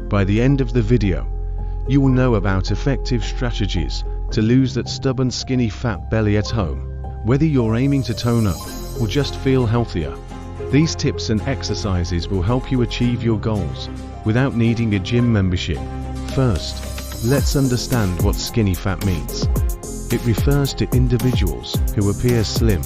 By the end of the video, you will know about effective strategies to lose that stubborn skinny fat belly at home, whether you're aiming to tone up or just feel healthier. These tips and exercises will help you achieve your goals without needing a gym membership. First, let's understand what skinny fat means. It refers to individuals who appear slim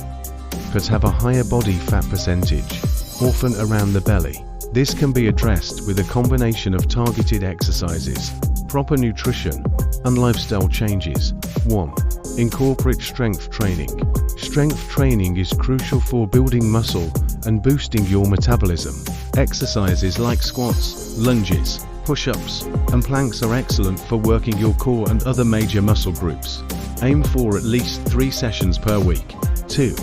but have a higher body fat percentage, often around the belly. This can be addressed with a combination of targeted exercises, proper nutrition, and lifestyle changes. 1. Incorporate strength training. Strength training is crucial for building muscle and boosting your metabolism. Exercises like squats, lunges, push-ups, and planks are excellent for working your core and other major muscle groups. Aim for at least 3 sessions per week. 2.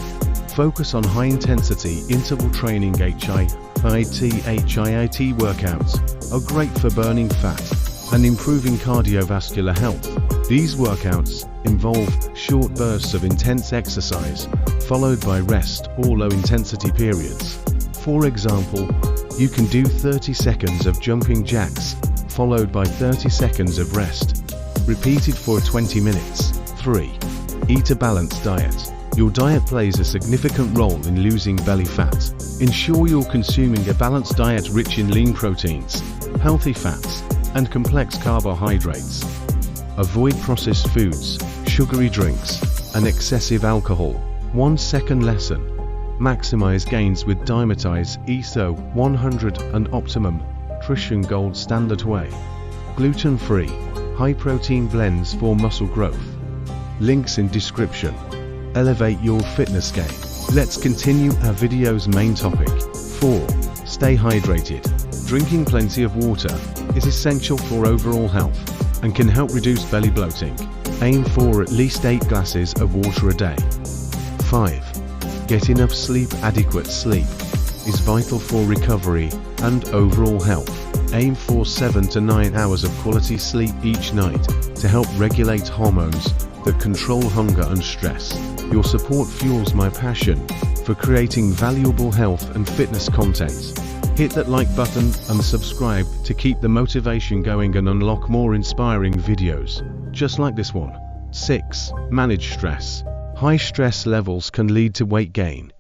Focus on high-intensity interval training. HIIT workouts are great for burning fat and improving cardiovascular health. These workouts involve short bursts of intense exercise, followed by rest or low-intensity periods. For example, you can do 30 seconds of jumping jacks, followed by 30 seconds of rest, repeated for 20 minutes. 3. Eat a balanced diet. Your diet plays a significant role in losing belly fat. Ensure you're consuming a balanced diet rich in lean proteins, healthy fats, and complex carbohydrates. Avoid processed foods, sugary drinks, and excessive alcohol. 1 second lesson. Maximize gains with Dymatize ISO 100 and Optimum Nutrition Gold Standard Whey. Gluten-free, high-protein blends for muscle growth. Links in description. Elevate your fitness game. Let's continue our video's main topic. 4. Stay hydrated. Drinking plenty of water is essential for overall health and can help reduce belly bloating. Aim for at least 8 glasses of water a day. 5. Get enough sleep. Adequate sleep is vital for recovery and overall health. Aim for 7 to 9 hours of quality sleep each night to help regulate hormones that control hunger and stress. Your support fuels my passion for creating valuable health and fitness content. Hit that like button and subscribe to keep the motivation going and unlock more inspiring videos, just like this one. 6. Manage stress. High stress levels can lead to weight gain,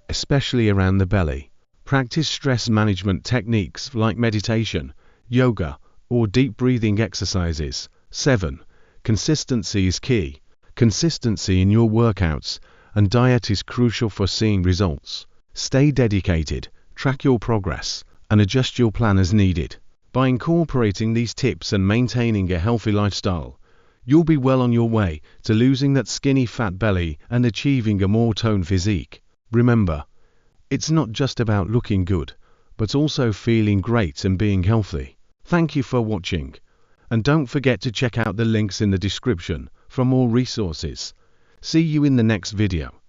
especially around the belly. Practice stress management techniques like meditation, yoga, or deep breathing exercises. 7. Consistency is key. Consistency in your workouts and diet is crucial for seeing results. Stay dedicated, track your progress, and adjust your plan as needed. By incorporating these tips and maintaining a healthy lifestyle, you'll be well on your way to losing that skinny fat belly and achieving a more toned physique. Remember, it's not just about looking good, but also feeling great and being healthy. Thank you for watching, and don't forget to check out the links in the description for more resources. See you in the next video.